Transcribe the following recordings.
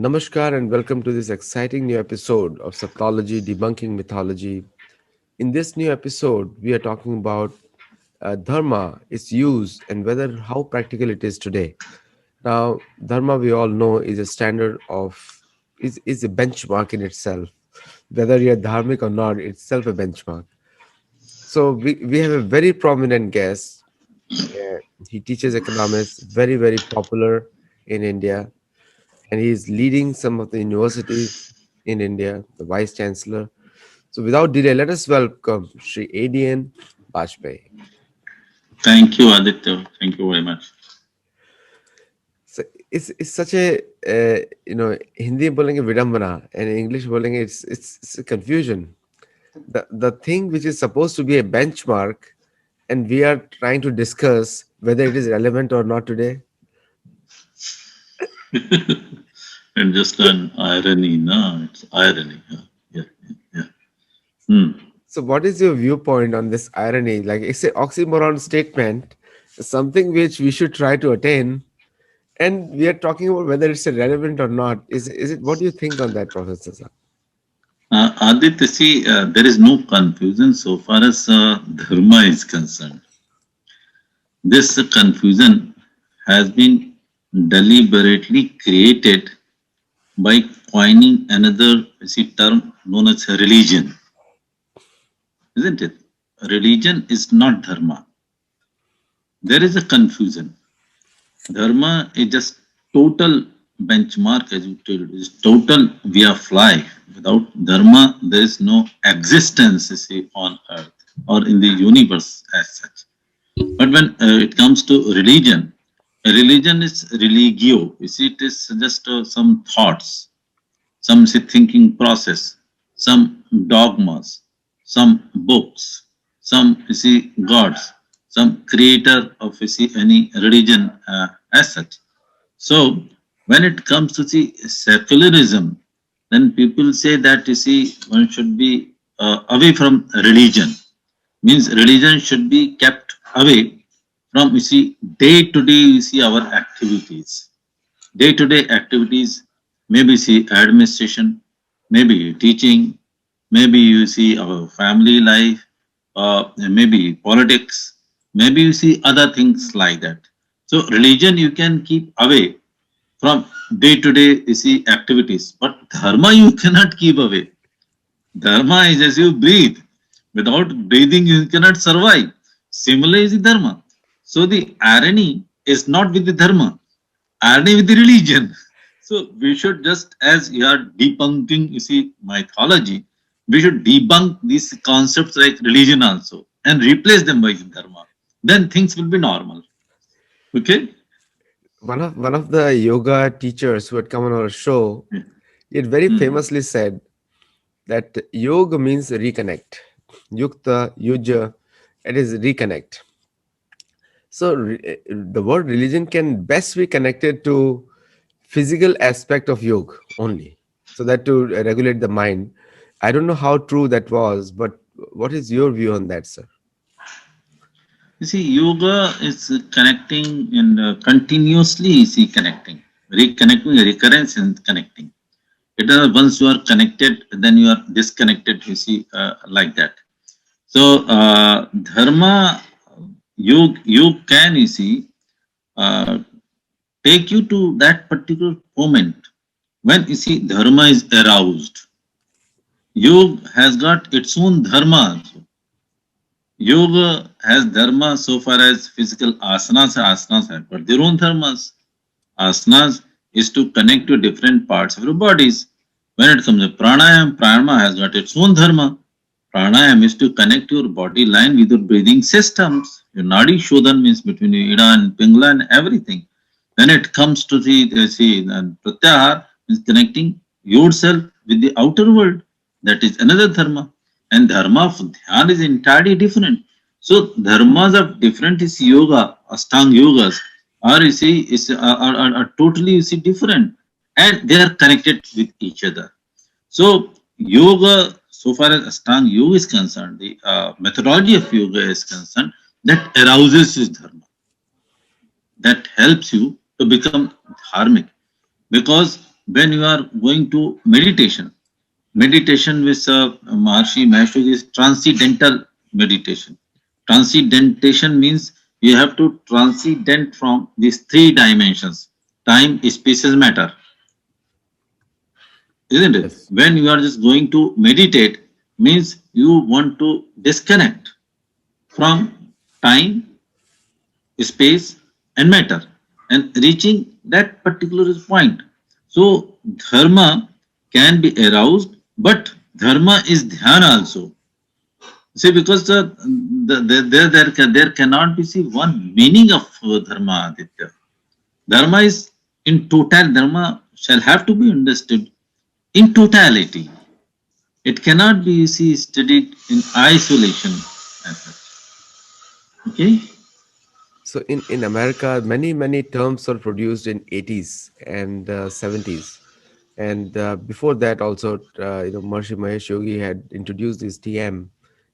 Namaskar and welcome to this exciting new episode of Saptology Debunking Mythology. In this new episode, we are talking about dharma, its use, and whether how practical it is today. Now, dharma, we all know, is a standard of is a benchmark in itself. Whether you're dharmic or not, it's itself a benchmark. So we have a very prominent guest. Uh, he teaches economics, very popular in India, and he's leading some of the universities in India, the vice chancellor. So, without delay, let us welcome Sri Adian Bajpayee. Thank you, Aditya. Thank you very much. So it's such a Hindi बोलेंगे विडंबना and English बोलेंगे it's a confusion. The thing which is supposed to be a benchmark, and we are trying to discuss whether it is relevant or not today. And just an irony, no? It's irony. Yeah. Hmm. So, what is your viewpoint on this irony? Like, it's an oxymoron statement, something which we should try to attain, and we are talking about whether it's relevant or not. Is it? What do you think on that, Professor Sir? Aditya, see, there is no confusion so far as dharma is concerned. This confusion has been deliberately created by coining another term known as religion, isn't it? Religion is not dharma. There is a confusion. Dharma is just total benchmark, as you told, is total way of life. Without dharma, there is no existence, you see, on earth or in the universe as such. But when it comes to religion, a religion is religio. You see, it is just some thoughts, some say, thinking process, some dogmas, some books, some you see gods, some creator of you see any religion as such. So when it comes to see secularism, then people say that you see one should be away from religion. Means religion should be kept away from you see day to day you see our activities. Day to day activities, maybe see administration, maybe teaching, maybe you see our family life, maybe politics, maybe you see other things like that. So religion you can keep away from day to day you see activities, but dharma you cannot keep away. Dharma is as you breathe. Without breathing you cannot survive. Similarly is the dharma. So the irony is not with the dharma, irony with the religion. So we should just, as you are debunking, you see, mythology, we should debunk these concepts like religion also and replace them by dharma. Then things will be normal. Okay? One of the yoga teachers who had come on our show, he had very Hmm. famously said that yoga means reconnect. Yukta, yuja, it is reconnect. So the word religion can best be connected to physical aspect of yoga only, so that to regulate the mind. I don't know how true that was, but what is your view on that, sir? You see, yoga is connecting and continuously you see connecting, reconnecting, recurrence and connecting. It is once you are connected, then you are disconnected. You see, like that. So dharma, you can you see uh, take you to that particular moment when you see dharma is aroused. Yoga has got its own dharma also. Yoga has dharma so far as physical asanas have got their own dharmas. Asanas is to connect to different parts of your bodies. When it comes to pranayama has got its own dharma. Pranayama is to connect your body line with your breathing systems. Your nadi shodhan means between your ida and pingala and everything. When it comes to the pratyahar is connecting yourself with the outer world. That is another dharma. And dharma of dhyan is entirely different. So dharmas of different is yoga, astang yogas are you see are totally you see different, and they are connected with each other. So yoga, so far as Ashtanga yoga is concerned, the methodology of yoga is concerned, that arouses his dharma, that helps you to become dharmic, because when you are going to meditation. Meditation with Maharshi Mahesh Yogi is transcendental meditation. Transcendentation means you have to transcendent from these three dimensions: time, space, and matter, isn't it? Yes. When you are just going to meditate, means you want to disconnect from time, space, and matter, and reaching that particular point. So, dharma can be aroused, but dharma is dhyana also. See, because there cannot be see one meaning of dharma, Aditya. Dharma is in total, dharma shall have to be understood in totality. It cannot be see studied in isolation as such. Okay? So in America, many terms were produced in 80s and 70s, and before that also, Maharishi Mahesh Yogi had introduced this TM,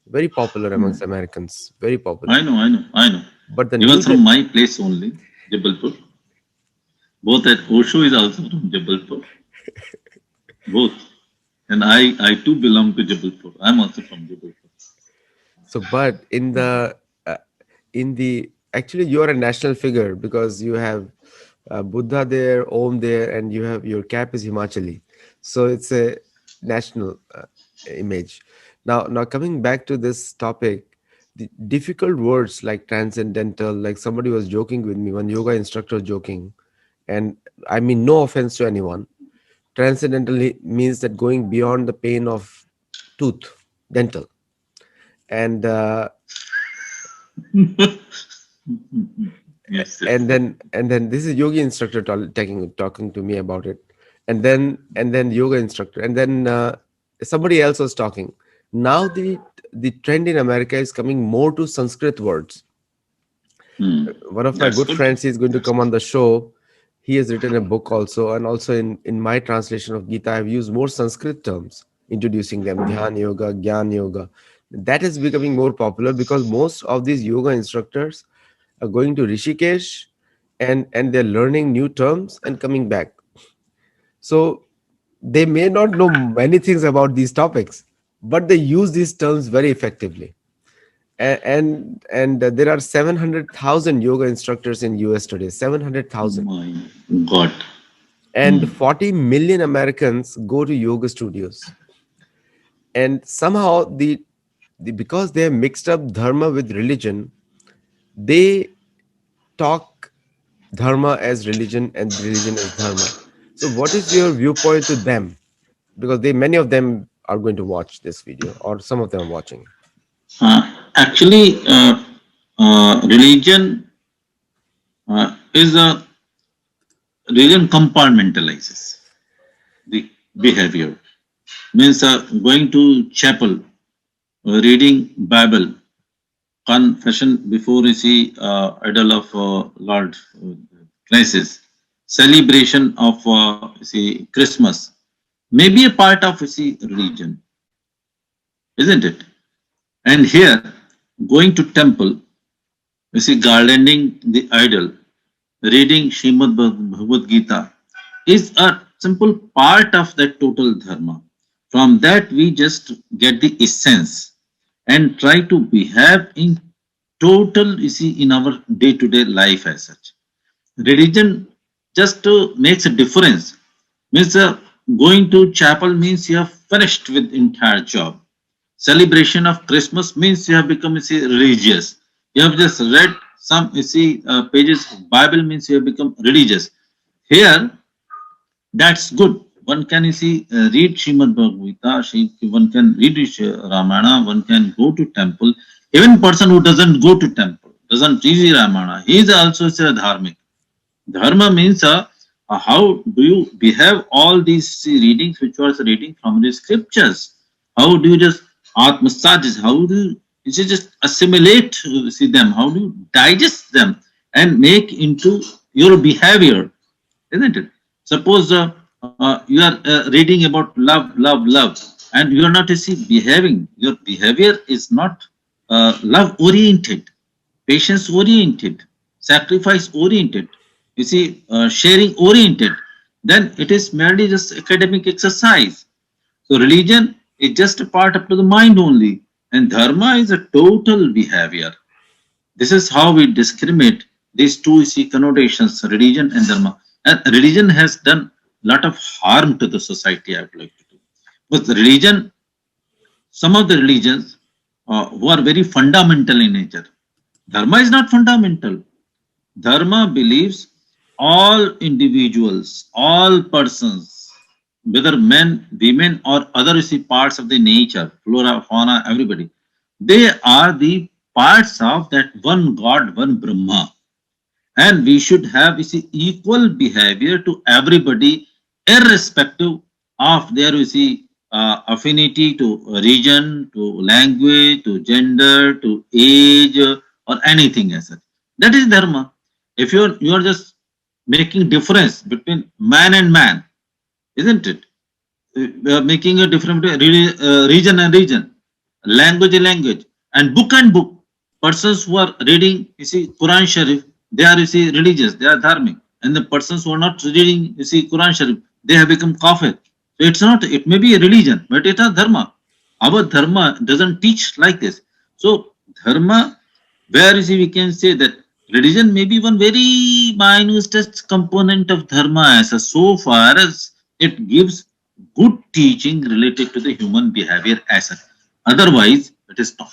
very popular amongst Americans, very popular. I know. But the He new was gen, from my place only, Jabalpur. Both at Osho is also from Jabalpur. Both. And I too belong to Jabalpur. I'm also from Jabalpur. so but uh, in the actually you are a national figure because you have Buddha there, Om there, and you have your cap is Himachali, so it's a national image. Now coming back to this topic, the difficult words like transcendental, like somebody was joking with me, one yoga instructor joking, and I mean no offense to anyone. Transcendental means that going beyond the pain of tooth, dental, and Yes, yes. and then this is yogi instructor talking to me about it, and then yoga instructor, and then somebody else was talking. Now the trend in America is coming more to Sanskrit words. Hmm. One of my That's good good. friends is going to That's come good. on the show. He has written a book also, and also in my translation of Gita I've used more Sanskrit terms, introducing them: dhyan yoga, gyan yoga. That is becoming more popular because most of these yoga instructors are going to Rishikesh, and they're learning new terms and coming back. So they may not know many things about these topics, but they use these terms very effectively. And there are 700,000 yoga instructors in US today. 700,000, My God. and 40 million Americans go to yoga studios. And somehow because they have mixed up dharma with religion, they talk dharma as religion and religion as dharma. So what is your viewpoint to them? Because many of them are going to watch this video, or some of them are watching. Actually, religion is a religion compartmentalizes the behavior. Means going to chapel, reading Bible, confession before you see idol of Lord crisis, celebration of you see Christmas, may be a part of you see religion, isn't it? And here, going to temple, you see garlanding the idol, reading Srimad Bhagavad Gita is a simple part of that total dharma. From that, we just get the essence and try to behave in total, you see, in our day to day life as such. Religion just makes a difference. Means going to chapel means you have finished with entire job. Celebration of Christmas means you have become, you see, religious. You have just read some, you see, pages of Bible means you have become religious. Here, that's good. One can, you see, read Srimad Bhagavad Gita, one can read Ramayana, one can go to temple. Even person who doesn't go to temple, doesn't read Ramayana, he is also a dharmic. Dharma means how do you behave all these readings which was reading from the scriptures? How do you just atmasajis? How do you just assimilate see them? How do you digest them and make into your behavior? Isn't it? Suppose you are reading about love, and you are not you see behaving. Your behavior is not love oriented, patience oriented, sacrifice oriented, you see, sharing oriented. then it is merely just academic exercise. So religion is just a part up to the mind only, and dharma is a total behavior. This is how we discriminate these two see connotations, religion and dharma. And religion has done a lot of harm to the society, I would like to do. But the religion, some of the religions who are very fundamental in nature. Dharma is not fundamental. Dharma believes all individuals, all persons, whether men, women, or other you see, parts of the nature, flora, fauna, everybody, they are the parts of that one God, one Brahma. And we should have you see, equal behavior to everybody, irrespective of their you see, affinity to region, to language, to gender, to age, or anything as such. That is dharma. If you're just making difference between man and man, isn't it? Making a difference between region and region, language and language, and book. Persons who are reading, you see, Quran Sharif, they are, you see, religious, they are dharmic. And the persons who are not reading, you see, Quran Sharif, they have become kafir. So it's not, it may be a religion, but it is dharma. Our dharma doesn't teach like this. So dharma, where you see, we can say that religion may be one very minutest component of dharma as so far as it gives good teaching related to the human behavior as such. Otherwise, it is not.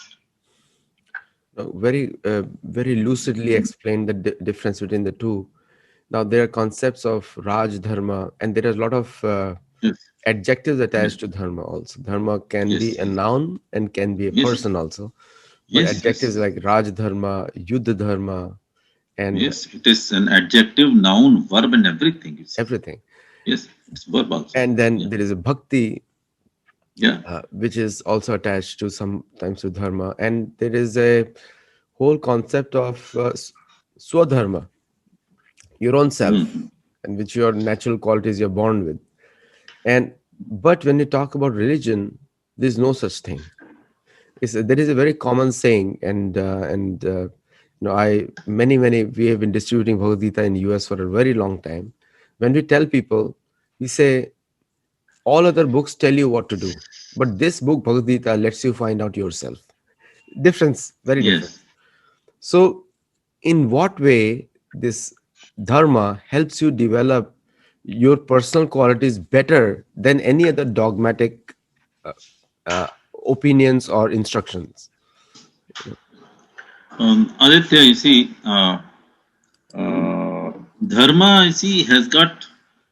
Very lucidly explained the difference between the two. Now, there are concepts of Raj Dharma, and there is a lot of Yes, adjectives yes, attached to Dharma also. Dharma can be yes, a noun and can be a yes, person also. But yes, adjectives yes, like Raj Dharma, Yuddha Dharma, and yes. It is an adjective, noun, verb, and everything. You see. everything. Yes, it's verb also. And then Yeah, there is a Bhakti, yeah. which is also attached to sometimes to Dharma. And there is a whole concept of Swadharma, your own self, Mhm. and which your natural qualities you're born with. And but when you talk about religion, there's no such thing. There is a very common saying, and I many we have been distributing Bhagavad Gita in US for a very long time. When we tell people, we say all other books tell you what to do, but this book Bhagavad Gita lets you find out yourself. Difference, very different. Yes. So, in what way this dharma helps you develop your personal qualities better than any other dogmatic uh, uh, opinions or instructions? Aditya, you see, uh, dharma, you see, has got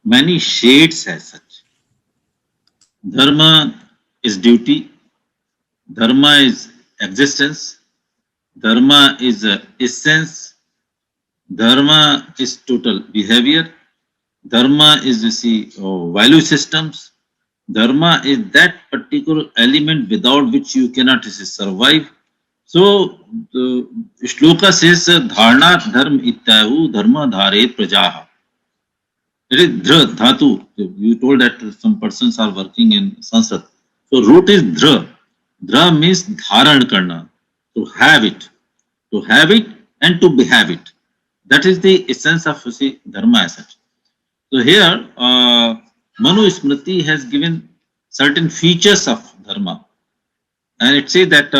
many shades as such. Dharma is duty. Dharma is existence. Dharma is essence. Dharma is total behavior. Dharma is, you see, value systems. Dharma is that particular element without which you cannot survive. So, the shloka says, Dharna dharma ityahu dharma dhare prajaha. It is dhra, dhatu. You told that some persons are working in Sanskrit. So, root is dhra. Dhra means dharan karna, to have it, and to behave it. That is the essence of you see, dharma as such. So here, Manu Smriti has given certain features of dharma, and it says that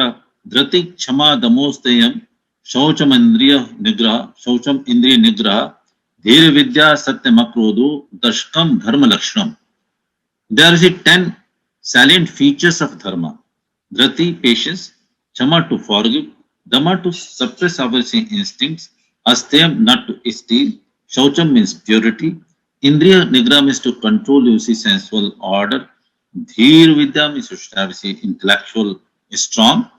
Drati Chama Damostayam Shaucham Indriya Nigraha Dhir Vidya Satyamakrodu Dashkam Dharma Lakshanam. There is 10 salient features of dharma. Drati, patience; Chama, to forgive; Dama, to suppress our instincts; Astayam, not to steal; Shaucham means purity; Indriya Nigra means to control you see sensual order; Dhir Vidya means you should have see intellectual strong;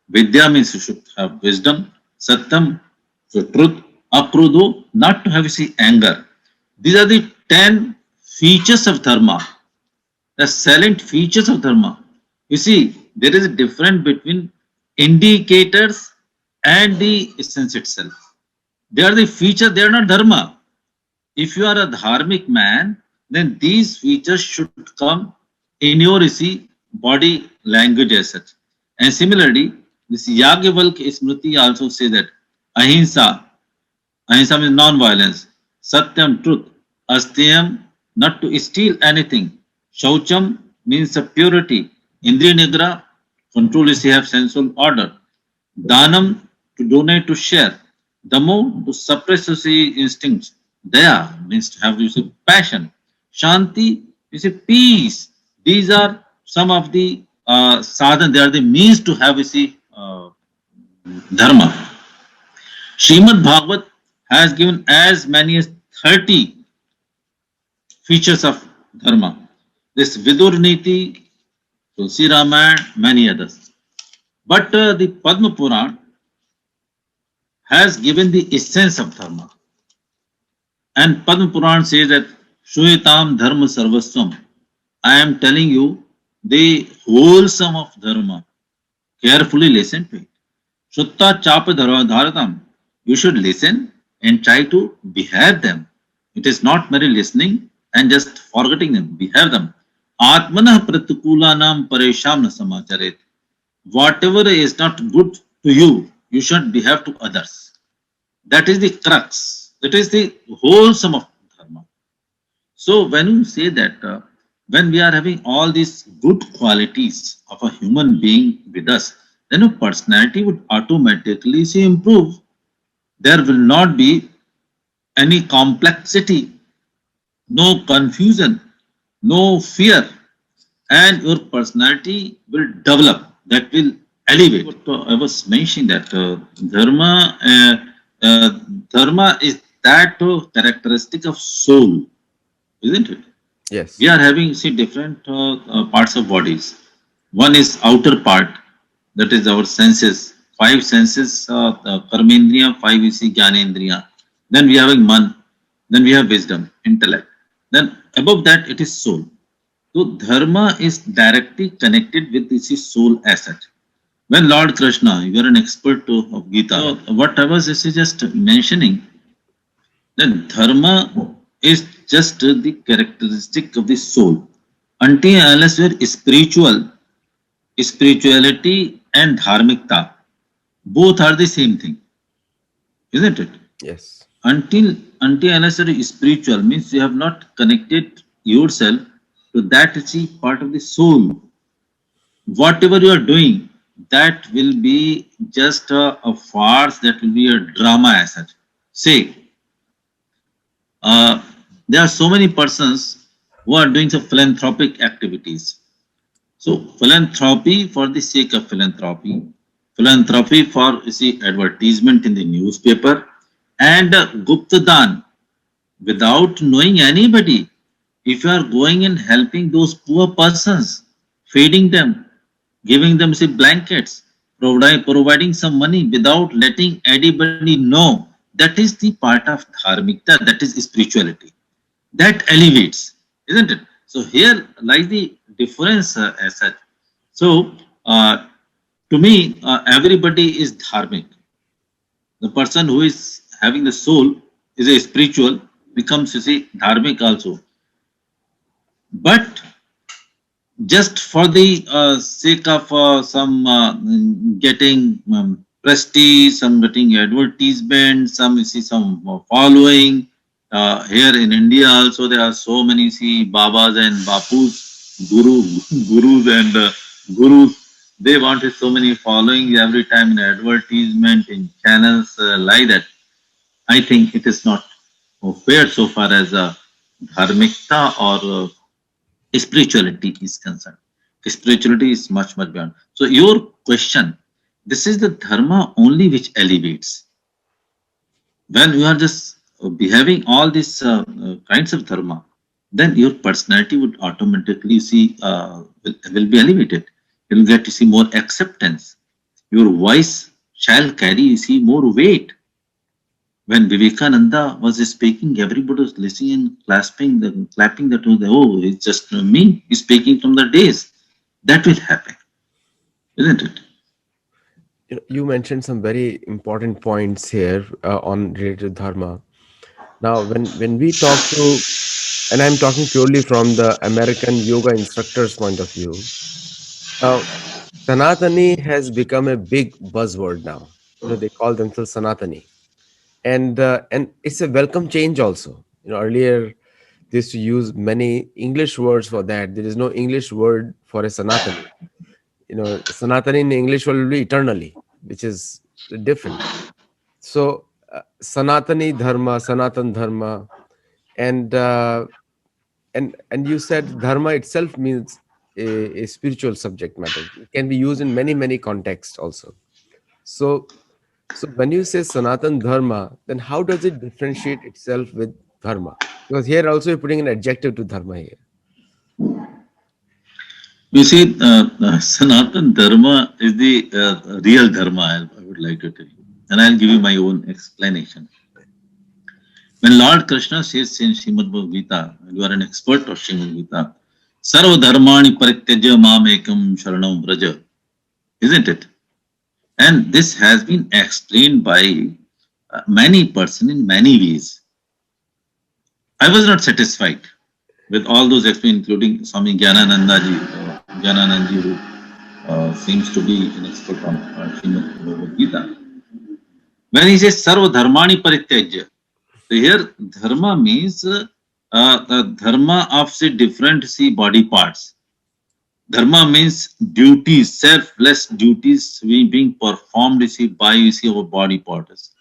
Vidya means you should have wisdom; Satyam, so truth; Akrudu, not to have see anger. These are the 10 features of dharma, the salient features of dharma. You see, there is a difference between indicators and the essence itself. They are the feature, they are not dharma. If you are a dharmic man, then these features should come in your you see, body language as such. And similarly, this Yagyavalk Smriti also say that ahimsa, ahimsa means non-violence, satyam truth, astiyam not to steal anything. Shaucham means a purity. Indriya Nigra, control is to have sensual order. Danam, to donate, to share. Damo, to suppress to see instincts. Daya means to have you see, passion. Shanti is a peace. These are some of the sadhana, they are the means to have you see, dharma. Srimad Bhagavat has given as many as 30 features of dharma. This Vidur Niti, Tulsi Ramayana, many others. But the Padma Puran has given the essence of dharma. And Padma Puran says that Shuitam Dharma Sarvaswam. I am telling you the wholesome of dharma. Carefully listen to it. Shutta Chapa Dharatam. You should listen and try to behave them. It is not merely listening and just forgetting them. Behave them. Atmanah Pratipulanam Paresham na Samacharet. Whatever is not good to you, you should behave to others. That is the crux. That is the wholesome of dharma. So when you say that, when we are having all these good qualities of a human being with us, then your personality would automatically say improve. There will not be any complexity, no confusion, no fear, and your personality will develop. That will elevate. What I was mentioning that uh, dharma is that characteristic of soul, isn't it? We Yes. are having see different parts of bodies. One is outer part, that is our senses. Five senses, karmendriya, five is the jnanendriya. Then we have man. Then we have wisdom, intellect. Then above that it is soul. So dharma is directly connected with this soul asset. When Lord Krishna, you are an expert of Gita. So what I was just mentioning, that dharma is just the characteristic of the soul. Until and unless you are spiritual, spirituality and dharmikta, both are the same thing, isn't it? Yes. Until unless you are spiritual means you have not connected yourself to that see part of the soul. Whatever you are doing, that will be just a farce, that will be a drama as such. Say, uh, there are so many persons who are doing some philanthropic activities. So philanthropy for the sake of philanthropy for you see advertisement in the newspaper, and Guptadan without knowing anybody. If you are going and helping those poor persons, feeding them, giving them say blankets, providing some money without letting anybody know, that is the part of dharmikta, that is spirituality. That elevates, isn't it? So here lies the difference as such. So to me, everybody is dharmic. The person who is having the soul is a spiritual, becomes you see dharmic also. But just for the sake of some getting prestige, some getting advertisement, some you see some following. Here in India also there are so many see Babas and Bapus, gurus and gurus. They wanted so many followings every time in advertisement in channels like that. I think it is not fair so far as dharmikta or spirituality is concerned. Spirituality is much, much beyond. So your question, this is the dharma only which elevates. When you are just behaving all these kinds of dharma, then your personality would automatically see will be elevated. You will get to see more acceptance. Your voice shall carry you see more weight. When Vivekananda was speaking, everybody was listening and clapping that was oh, it's just me speaking from the days. That will happen, isn't it? You mentioned some very important points here on related to dharma. Now, when we talk to, and I'm talking purely from the American yoga instructor's point of view. Now, Sanatani has become a big buzzword now. They call themselves Sanatani, and it's a welcome change also. Earlier They used to use many English words for that. There is no English word for a Sanatani. Sanatani in English will be eternally, which is different. So, Sanatani Dharma, Sanatan Dharma, and you said dharma itself means a spiritual subject matter. It can be used in many contexts also. So, when you say Sanatan Dharma, then how does it differentiate itself with dharma? Because here also you're putting an adjective to dharma here. You see, Sanatan Dharma is the real Dharma, I would like to tell you. And I'll give you my own explanation. When Lord Krishna says in Srimad Bhagavad Gita, you are an expert of Srimad Gita, Sarva Dharmani Parityaja Mamekam Sharanam Vraja, isn't it? And this has been explained by many persons in many ways. I was not satisfied with all those explained, including Swami Gyananandaji, who seems to be an expert on Srimad Bhagavad Gita. When he says Sarva Dharmani Parityajya, so here dharma means the dharma of the different body parts. Dharma means duties, selfless duties being performed by our body parts,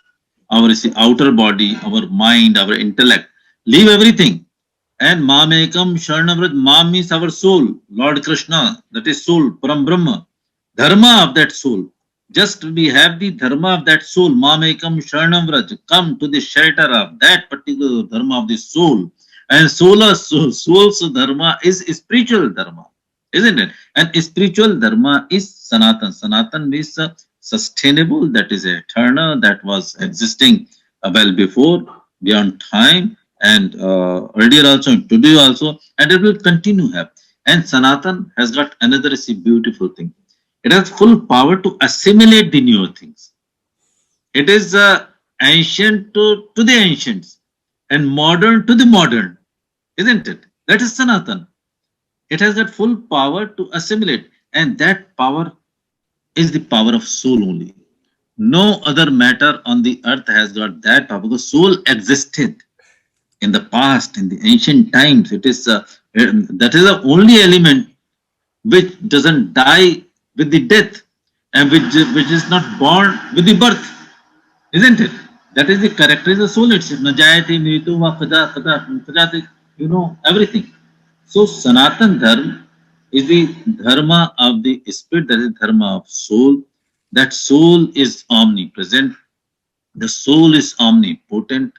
our outer body, our mind, our intellect. Leave everything. And Mamekam Sharanavrat, Ma means our soul, Lord Krishna, that is soul, Param Brahma, dharma of that soul. Just we have the dharma of that soul, Mamekam Sharanavrat, come to the shelter of that particular dharma of the soul. And soul's dharma is spiritual dharma, isn't it? And spiritual dharma is Sanatan. Sanatan means sustainable, that is eternal, that was existing well before, beyond time, and earlier also, and today also, and it will continue have. And Sanatan has got another beautiful thing. It has full power to assimilate the newer things. It is ancient to the ancients and modern to the modern, isn't it? That is Sanatan. It has got full power to assimilate, and that power is the power of soul only. No other matter on the earth has got that power because soul existed in the past, in the ancient times. It is that is the only element which doesn't die with the death and which is not born with the birth, isn't it? That is the character of the soul itself. Najayati mritu va kajati, everything. So Sanatan Dharma is the dharma of the spirit, that is dharma of soul. That soul is omnipresent. The soul is omnipotent.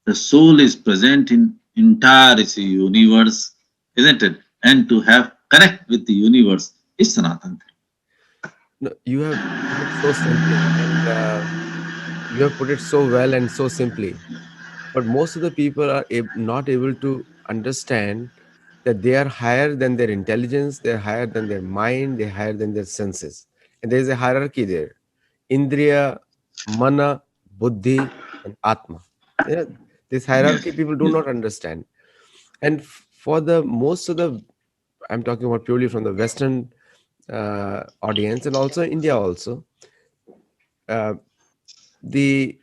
The soul is present in entire universe, isn't it? And to have connect with the universe is Sanatan Dharma. No, you have put it so simply, and you have put it so well and so simply. But most of the people are not able to understand that they are higher than their intelligence, they're higher than their mind, they're higher than their senses. And there's a hierarchy there. Indriya, Mana, Buddhi, and Atma. Yeah, this hierarchy Yes, people do yes, not understand. And for the most of the, I'm talking about purely from the Western audience and also India also, uh, the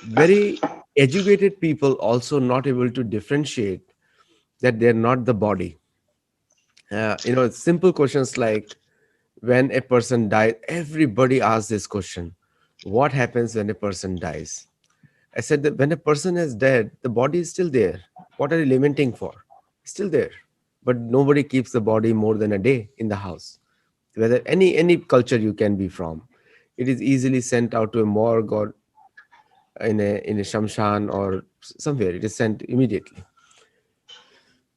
very educated people also not able to differentiate that they're not the body. Simple questions like when a person dies, everybody asks this question: what happens when a person dies? I said that when a person is dead, the body is still there. What are you lamenting for? It's still there. But nobody keeps the body more than a day in the house. Whether any culture you can be from, it is easily sent out to a morgue or in a shamshan or somewhere. It is sent immediately.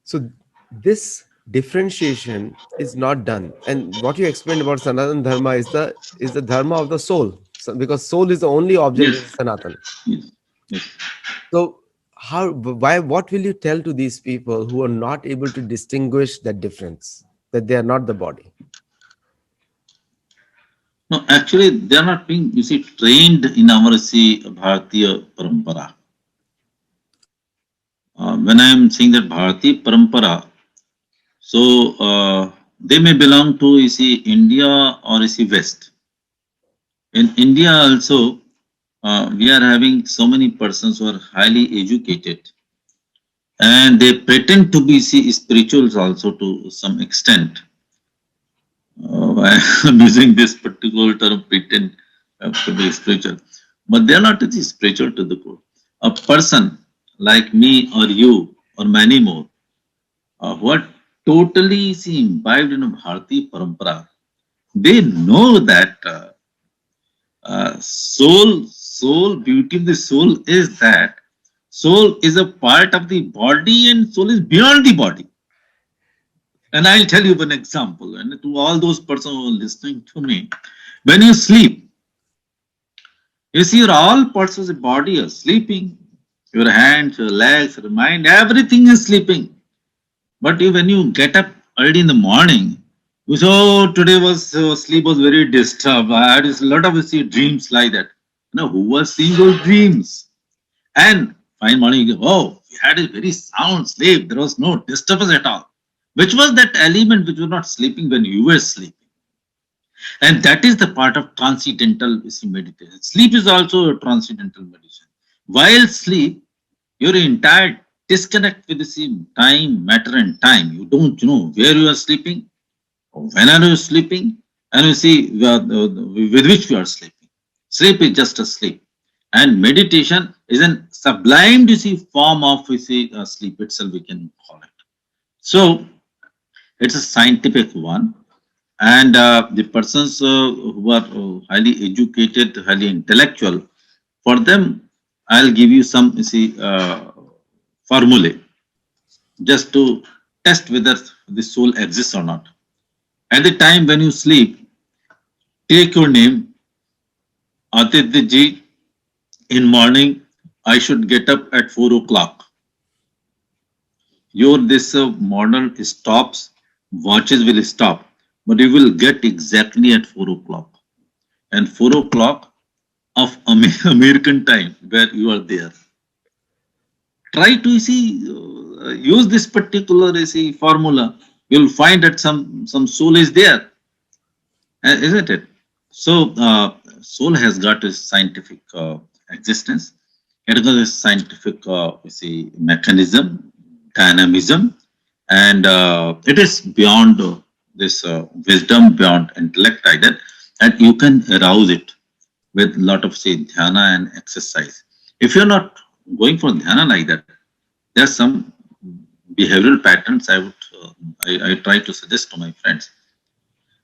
So this differentiation is not done. And what you explained about Sanatan Dharma is the dharma of the soul. So, because soul is the only object that is yes, Sanatan. yes, yes. So why, what will you tell to these people who are not able to distinguish that difference, that they are not the body? No, actually, they are not being, trained in our Bharatiya Parampara. When I am saying that Bharatiya Parampara, so they may belong to India or West. In India also, we are having so many persons who are highly educated, and they pretend to be see, spirituals also to some extent. I'm using this particular term, pretend to be spiritual, but they are not really spiritual to the core. A person like me or you or many more, who are totally see, imbibed in a Bharati parampara, they know that soul beauty of the soul is that soul is a part of the body and soul is beyond the body. And I'll tell you one example, and to all those persons who are listening to me, when you sleep, you see your all parts of the body are sleeping, your hands, your legs, your mind, everything is sleeping. But when you get up early in the morning, you say, "Oh, today was sleep was very disturbed. I had a lot of see, dreams like that." Who was seeing those dreams? And fine morning, you go, "Oh, we had a very sound sleep. There was no disturbance at all." Which was that element which was not sleeping when you were sleeping? And that is the part of transcendental meditation. Sleep is also a transcendental meditation. While sleep, your entire disconnect with the same time, matter, and time. You don't know where you are sleeping, or when are you sleeping, and you see with which you are sleeping. Sleep is just a sleep. And meditation is an sublime, you see, form of sleep itself, we can call it. So it's a scientific one, and the persons who are highly educated, highly intellectual, for them I'll give you some formulae just to test whether the soul exists or not. At the time when you sleep, take your name, Aditya ji. In morning I should get up at 4 o'clock. Your this model stops, watches will stop, but you will get exactly at 4 o'clock. And 4 o'clock of American time where you are there. Try to see use this particular formula. You'll find that some soul is there, isn't it? So soul has got a scientific existence. It has a scientific mechanism, dynamism, and it is beyond this wisdom, beyond intellect either, and you can arouse it with lot of say dhyana and exercise. If you're not going for dhyana like that, there are some behavioral patterns I try to suggest to my friends.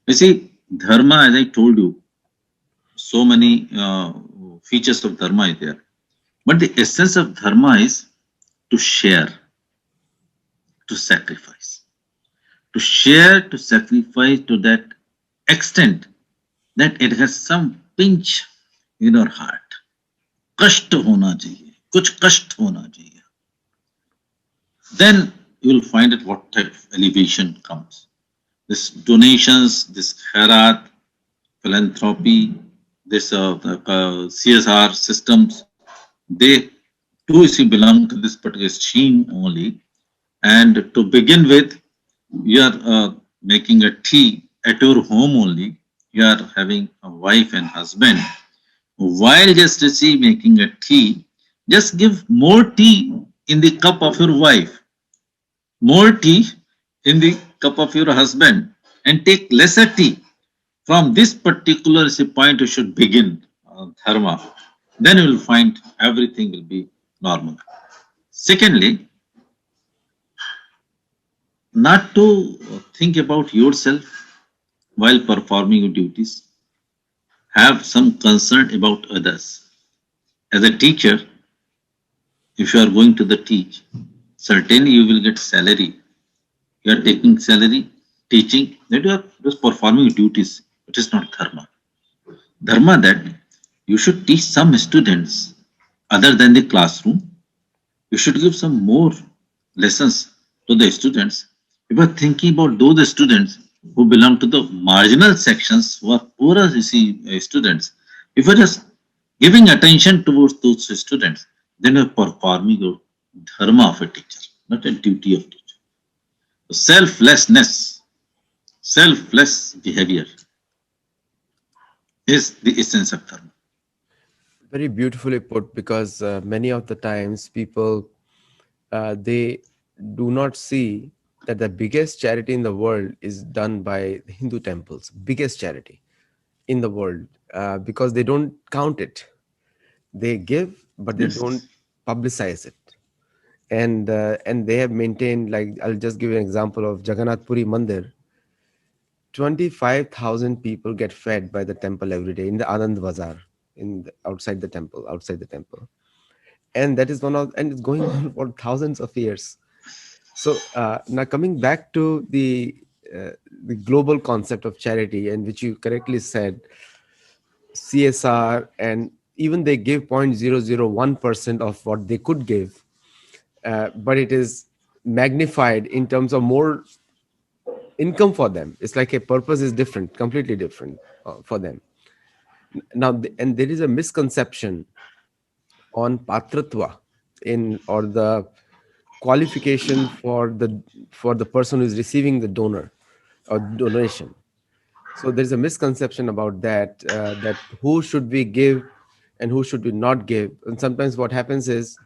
You see, dharma, as I told you, so many features of dharma is there. But the essence of dharma is to share, to sacrifice. To share, to sacrifice to that extent that it has some pinch in our heart. कष्ट होना चाहिए, कुछ कष्ट होना चाहिए. Then you will find that what type of elevation comes. This donations, this khairat, philanthropy, this CSR systems, they too belong to this particular stream only. And to begin with, you are making a tea at your home only. You are having a wife and husband. While just making a tea, just give more tea in the cup of your wife, more tea in the cup of your husband, and take lesser tea. From this particular point, you should begin dharma. Then you will find everything will be normal. Secondly, not to think about yourself while performing your duties. Have some concern about others. As a teacher, if you are going to the teach, certainly you will get salary. You are taking salary, teaching, that you are just performing duties. It is not dharma. Dharma that you should teach some students other than the classroom. You should give some more lessons to the students. If you are thinking about those students who belong to the marginal sections, who are poorer students, if you are just giving attention towards those students, then you are performing your dharma of a teacher, not a duty of teacher. Selflessness, selfless behavior is the essence of dharma. Very beautifully put, because many of the times people they do not see that the biggest charity in the world is done by the Hindu temples, biggest charity in the world, because they don't count it. They give, but they Yes. don't publicize it. And they have maintained, like, I'll just give you an example of Jagannath Puri Mandir. 25,000 people get fed by the temple every day in the Anand Bazaar, outside the temple. And that is one of, and it's going on for thousands of years. So now coming back to the global concept of charity, and which you correctly said, CSR, and even they give 0.001% of what they could give, but it is magnified in terms of more income for them. It's like a purpose is different, completely different for them. Now, and there is a misconception on patratva, in or the qualification for the person who is receiving the donor or donation. So there's a misconception about that, that who should we give and who should we not give. And sometimes what happens is,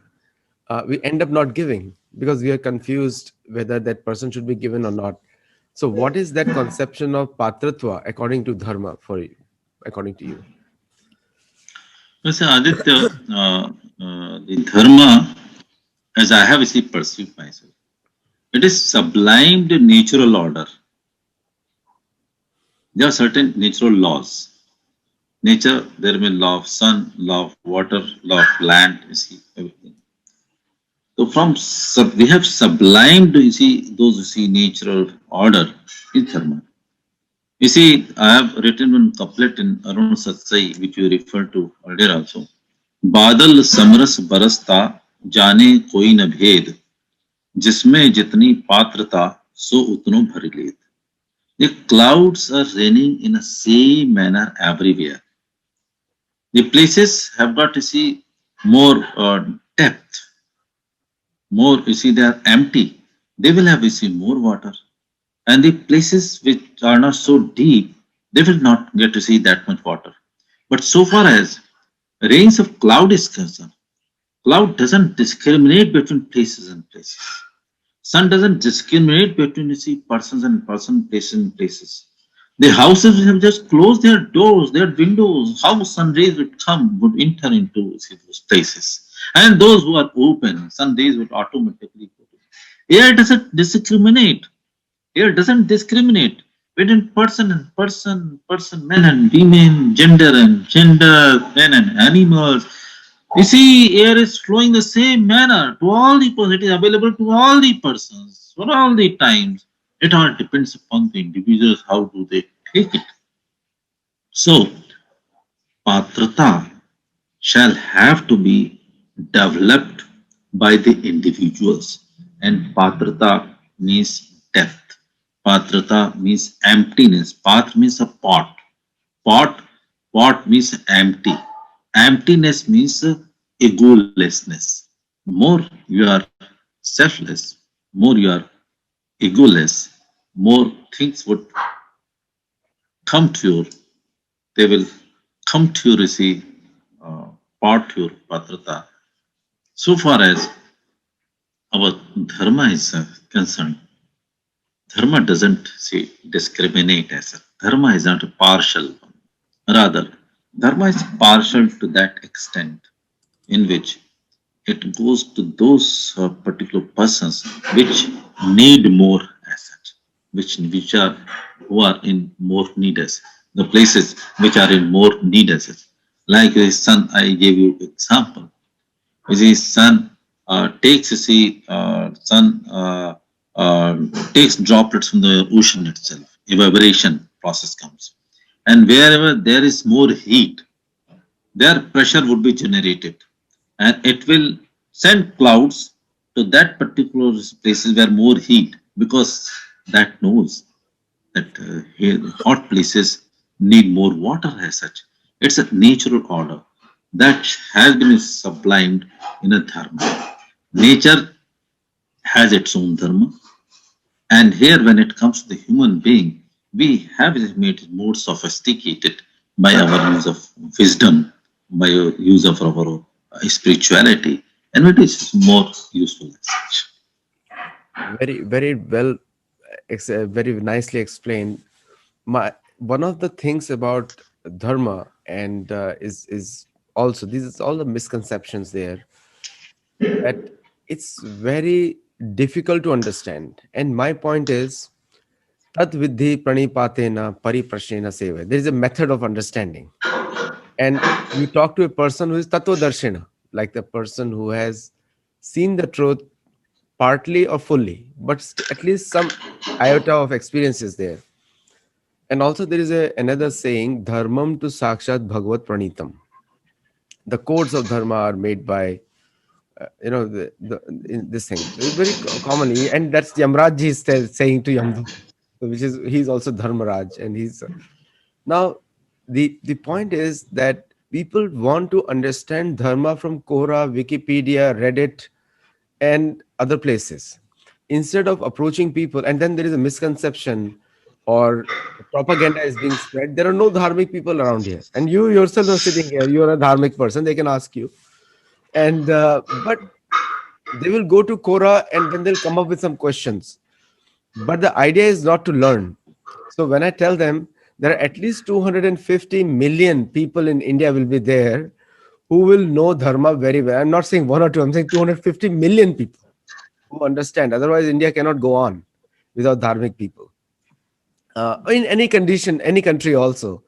we end up not giving because we are confused whether that person should be given or not. So what is that conception of patratva according to dharma for you, according to you? So Aditya, the dharma, as I have see perceived myself, it is sublimed natural order. There are certain natural laws. Nature, there may law of sun, law of water, law of land, you see, everything. So we have sublimed, you see, those you see natural order in dharma. You see, I have written one couplet in Arun Satsai, which you referred to earlier also. बादल समरस बरसता जाने कोई न भेद जिसमें जितनी पात्रता सो उतनो भर लेत. The clouds are raining in a same manner everywhere. The places have got to see more depth, more you see they are empty. They will have you see more water, and the places which are not so deep, they will not get to see that much water. But so far as rains of cloud is concerned, cloud doesn't discriminate between places and places. Sun doesn't discriminate between you see persons and person, places and places. The houses have just closed their doors, their windows. How sun rays would come, would enter into see, those places. And those who are open, sun rays would automatically go to. Air doesn't discriminate. Air doesn't discriminate between person and person, person, men and women, and gender, men and animals. You see, air is flowing the same manner to all the persons. It is available to all the persons for all the times. It all depends upon the individuals how do they take it. So, patrata shall have to be developed by the individuals, and patrata means depth. Patrata means emptiness. Patra means a pot. Pot, pot means empty. Emptiness means egolessness. More you are selfless, more you are egoless, more things would come to your, they will come to your, see, part to your patrata. So far as our dharma is concerned, dharma doesn't say discriminate as a dharma is not a partial one. Rather, dharma is partial to that extent in which it goes to those particular persons which need more as such, which are who are in more need as the places which are in more need as such. Like the sun, I gave you example. The sun takes sun takes droplets from the ocean itself. Evaporation process comes, and wherever there is more heat, their pressure would be generated, and it will send clouds to that particular places where more heat, because that knows that hot places need more water as such. It's a natural order that has been sublimed in a dharma. Nature has its own dharma, and here when it comes to the human being, we have made it more sophisticated by our use of wisdom, by our use of our spirituality, and it is more useful as such. very well, very nicely explained. My One of the things about dharma and is also, these is all the misconceptions there, that it's very difficult to understand. And my point is, tat vidhi pranipatena pariprashnena seva. There is a method of understanding. And you talk to a person who is tattva darshana, like the person who has seen the truth partly or fully, but at least some iota of experience is there. And also there is another saying, dharmam to sakshat bhagavad pranitam. The codes of dharma are made by in this thing. It's very commonly, and that's Yamraj ji is saying to Yamdu, which is, he's also Dharmaraj, and he's now the point is that people want to understand dharma from Quora, Wikipedia, Reddit, and other places, instead of approaching people. And then there is a misconception, or propaganda is being spread. There are no dharmic people around here, and you yourself are sitting here, you are a dharmic person, they can ask you. And but they will go to Quora and then they'll come up with some questions. But the idea is not to learn. So when I tell them there are at least 250 million people in India will be there who will know dharma very well. I'm not saying one or two, I'm saying 250 million people who understand. Otherwise, India cannot go on without dharmic people. In any condition, any country also.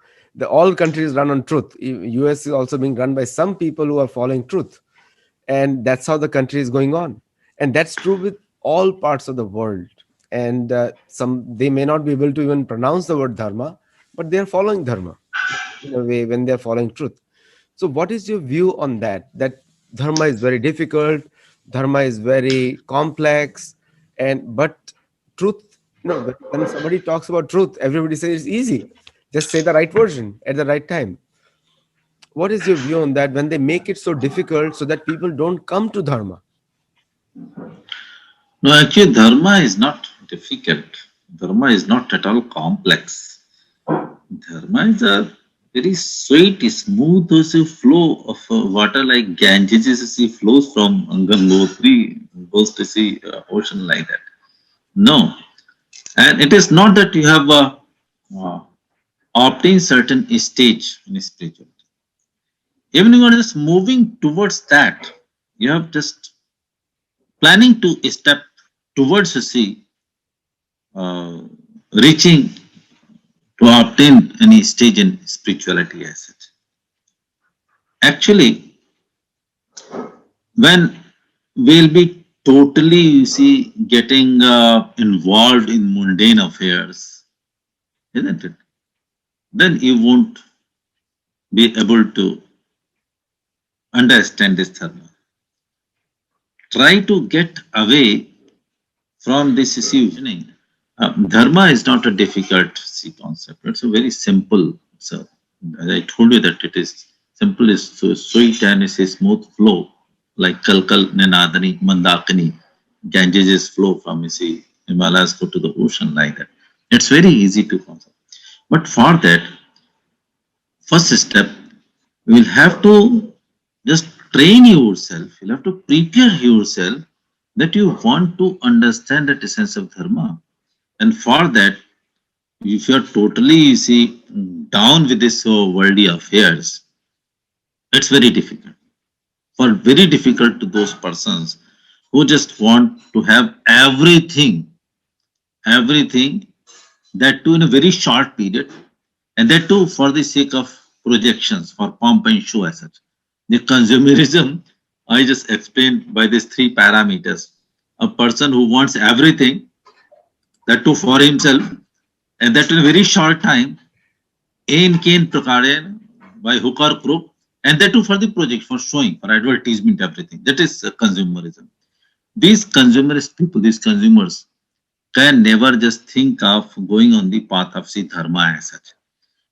All countries run on truth. US is also being run by some people who are following truth, and that's how the country is going on. And that's true with all parts of the world. And some, they may not be able to even pronounce the word dharma, but they are following dharma in a way when they are following truth. So what is your view on that, that dharma is very difficult, dharma is very complex, and but truth, when somebody talks about truth, everybody says it's easy, just say the right version at the right time. What is your view on that, when they make it so difficult so that people don't come to dharma? No, actually, dharma is not difficult. Dharma is not at all complex. Dharma is a very sweet, smooth flow of water, like Ganges flows from Gangotri, goes to see ocean like that. No, and it is not that you have uh, obtained certain stage in spirituality. Even you are just moving towards that, you have just planning to step towards uh, reaching to obtain any stage in spirituality as such. Actually, when we'll be totally, getting involved in mundane affairs, isn't it? Then you won't be able to understand this dharma. Try to get away from this visioning. Dharma is not a difficult concept. It's a very simple. So, as I told you that it is simple, is so sweet, and it's a smooth flow, like Kalkal, Nenadani, Mandakini, Ganges flow from Himalayas go to the ocean like that. It's very easy to concept. But for that, first step, you will have to just train yourself. You'll have to prepare yourself that you want to understand the essence of dharma. And for that, if you are totally, down with this worldly affairs, it's very difficult. For very difficult to those persons who just want to have everything, that too in a very short period, and that too for the sake of projections, for pomp and show as such. The consumerism I just explained by these three parameters. A person who wants everything, that too for himself, and that in a very short time, in Kane Prakaren, by hook or crook, and that too for the project, for showing, for advertisement, everything. That is consumerism. These consumerist people, these consumers, can never just think of going on the path of dharma as such.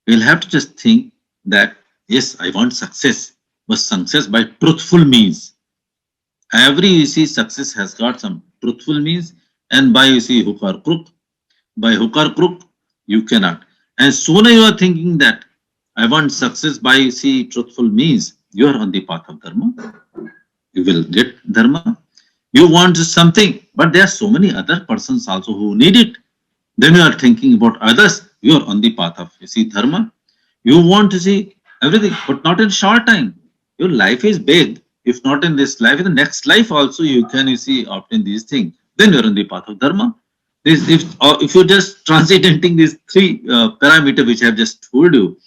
We'll have to just think that, yes, I want success, but success by truthful means. Every success has got some truthful means, and by hook or crook, by hook or crook, you cannot. And sooner you are thinking that I want success by truthful means, you are on the path of dharma. You will get dharma. You want something, but but there are so many other persons also who need it. Then you are thinking about others. You are on the path of, you see, dharma. You want to see everything, but not in short time. Your life is big. If not in this life, in the next life also you can, you see, obtain these things. Then you are on the path of dharma. This, if you're just transiting these three parameters which I have just told you,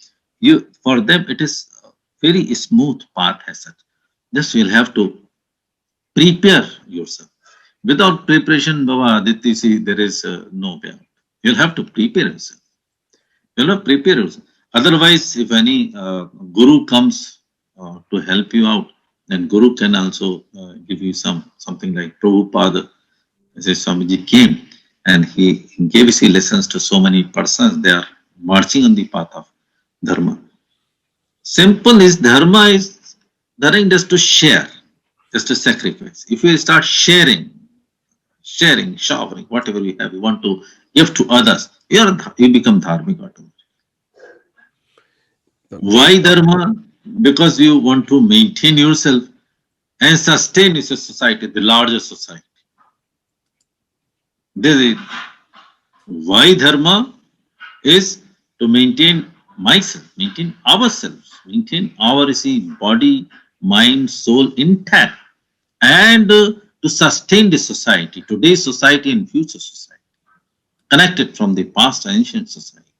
you for them it is a very smooth path as such. Just you'll have to prepare yourself. Without preparation, Baba Aditya, see, there is no way out. You'll have to prepare yourself. You'll have to prepare yourself. Otherwise, if any guru comes to help you out, then guru can also give you something like Prabhupada. As Swamiji came and he gave his lessons to so many persons, they are marching on the path of dharma. Simple is dharma is nothing just to share, just to sacrifice. If you start sharing, showering, whatever you have, you want to give to others, you become dharmic automatically. No, great Why point. dharma? Because you want to maintain yourself and sustain this society, the larger society. This is why dharma is to maintain myself, maintain ourselves, maintain our, see, body, mind, soul intact, and to sustain the society, today's society and future society, connected from the past ancient society,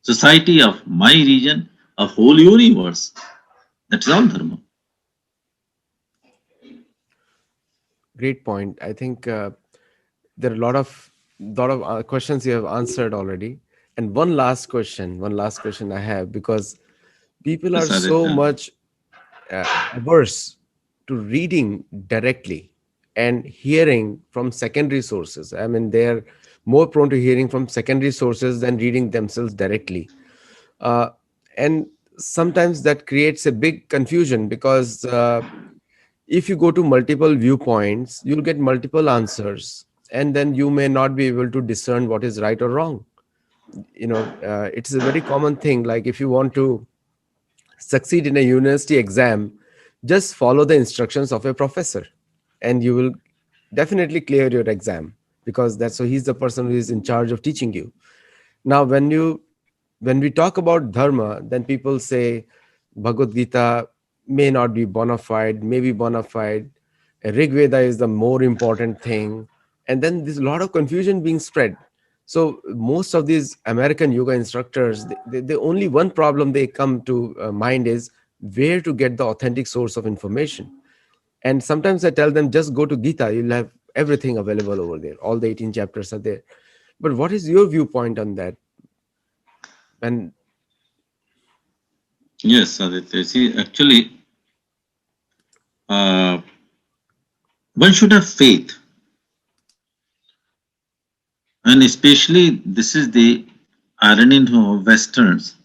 society of my region, of whole universe. That's all dharma. Great point. I think there are a lot of questions you have answered already. And one last question I have, because people are Yes, so Aditya. much averse to reading directly and hearing from secondary sources. I mean, they're more prone to hearing from secondary sources than reading themselves directly. Uh, and sometimes that creates a big confusion, because if you go to multiple viewpoints, you'll get multiple answers, and then you may not be able to discern what is right or wrong. It's a very common thing. Like, if you want to succeed in a university exam, just follow the instructions of a professor, and you will definitely clear your exam, because that's so he's the person who is in charge of teaching you. Now, when we talk about dharma, then people say Bhagavad Gita may not be bona fide, may be bona fide. Rig Veda is the more important thing. And then there's a lot of confusion being spread. So most of these American yoga instructors, the only one problem they come to mind is where to get the authentic source of information. And sometimes I tell them, just go to Gita, you'll have everything available over there. All the 18 chapters are there. But what is your viewpoint on that? And Yes, Aditya. See, actually, uh, one should have faith, and especially this is the irony of Westerns.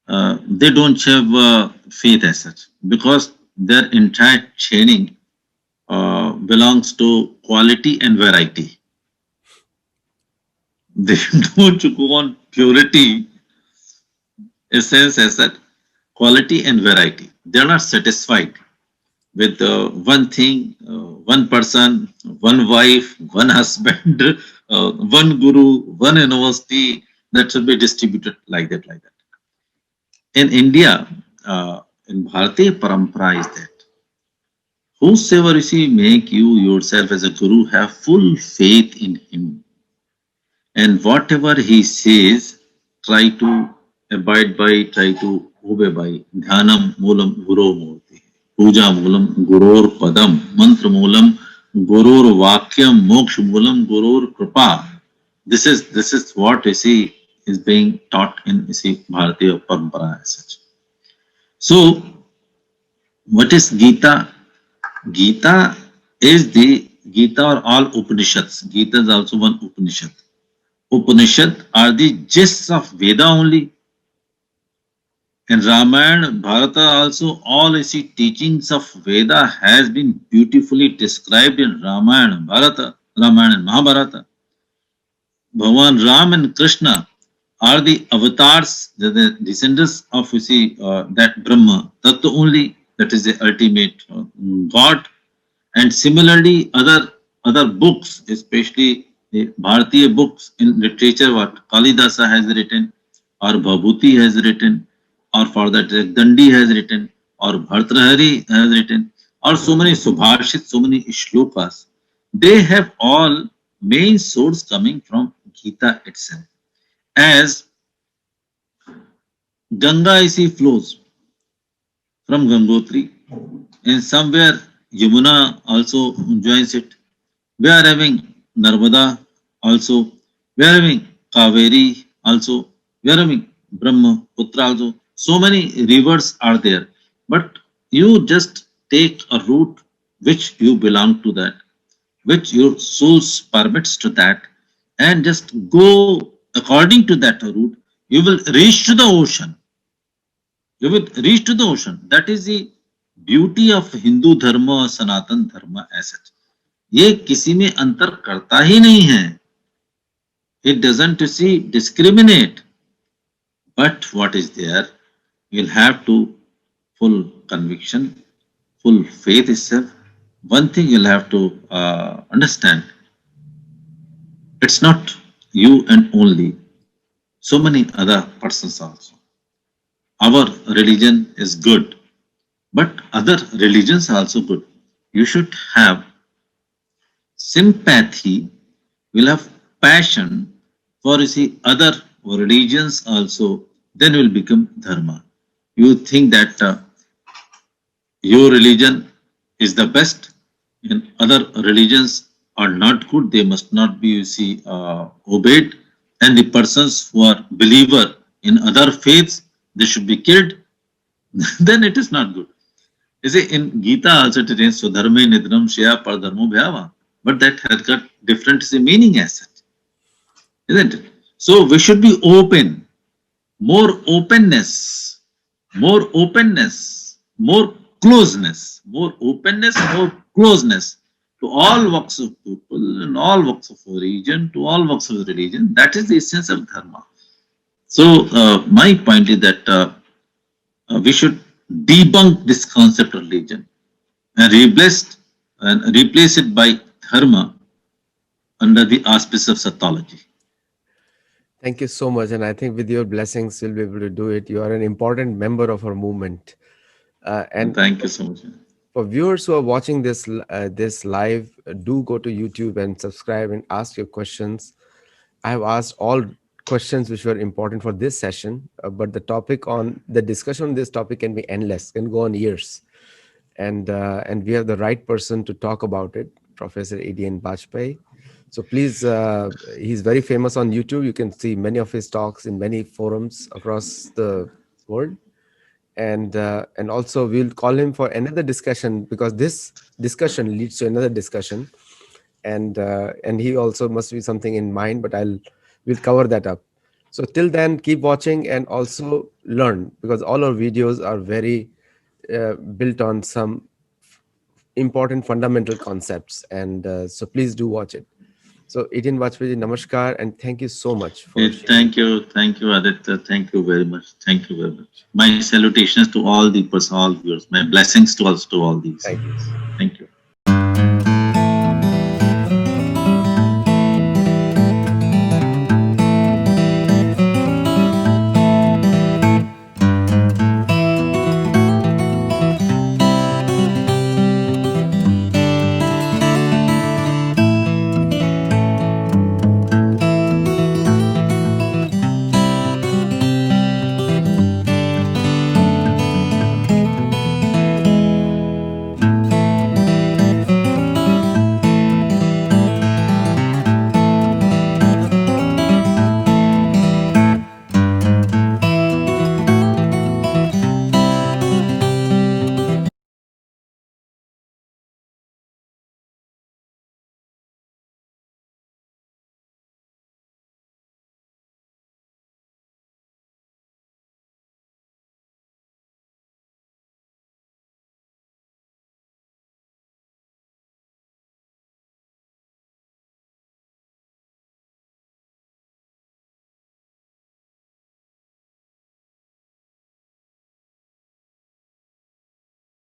They don't have faith as such because their entire training belongs to quality and variety. They don't go on purity, essence as that quality and variety. They are not satisfied with one thing, one person, one wife, one husband, one guru, one university that should be distributed like that, like that. In India, in Bharatiya Parampara is that whosoever you see make you yourself as a guru, have full faith in him. And whatever he says, try to abide by, try to obey by. Dhyanam moolam guru murti. Puja moolam gurur padam. Mantra moolam gurur vakyam. Moksha moolam gurur kripa. This is what you see is being taught in, you see, Bharatiya Parampara as such. So, what is Gita? Gita is the Gita or all Upanishads. Gita is also one Upanishad. Upanishad are the gists of Veda only. And Ramayana, Bharata also, all you see teachings of Veda has been beautifully described in Ramayana, Bharata, Ramayana and Mahabharata. Bhagavan Ram and Krishna are the avatars, the descendants of, you see, that Brahma, Tattva only, that is the ultimate God. And similarly, other other books, especially the Bharatiya books in literature, what Kalidasa has written, or Bhabhuti has written, or for that Dandi has written, or Bhartrahari has written, or so many Subhashit, so many shlokas, they have all main source coming from Gita itself. As Ganga is flows from Gangotri, and somewhere Yamuna also joins it. We are having Narmada also. We are having Kaveri also. We are having Brahmaputra also. So many rivers are there. But you just take a route which you belong to that, which your souls permits to that, and just go according to that route. You will reach to the ocean. You will reach to the ocean. That is the beauty of Hindu dharma और सनातन धर्म as such. ये किसी में अंतर करता ही नहीं है. It doesn't see discriminate. But what is there? You'll have to full conviction, full faith itself. One thing you'll have to understand: it's not you and only. So many other persons also. Our religion is good, but other religions are also good. You should have sympathy, will have passion for you see other religions also, then will become dharma. You think that your religion is the best and other religions are not good, they must not be you see obeyed, and the persons who are believer in other faiths they should be killed, then it is not good. You see, in Gita also it is Swadharme Nidram Shya Pardharmo Bhyava. But that has got different meaning as such, isn't it? So we should be open, more openness, more openness, more closeness, more openness, more closeness to all walks of people and all walks of religion, to all walks of religion. That is the essence of dharma. So my point is that we should debunk this concept of religion and replace it by dharma under the auspice of Satyology. Thank you so much. And I think with your blessings, you'll be able to do it. You are an important member of our movement. And thank you so much. For viewers who are watching this live, do go to YouTube and subscribe and ask your questions. I have asked all questions which were important for this session, but the discussion on this topic can be endless, can go on years. And we have the right person to talk about it, Professor A.D.N. Bajpai. So please, he's very famous on YouTube. You can see many of his talks in many forums across the world. And also we'll call him for another discussion, because this discussion leads to another discussion. And he also must be something in mind, but we'll cover that up. So till then, keep watching and also learn, because all our videos are very built on some important fundamental concepts. And so please do watch it. So A.D.N. Bajpai, namaskar, and thank you so much for thank you, Aditya. Thank you very much. Thank you very much. My salutations to all the all viewers. My blessings to all these. Thank you. Thank you.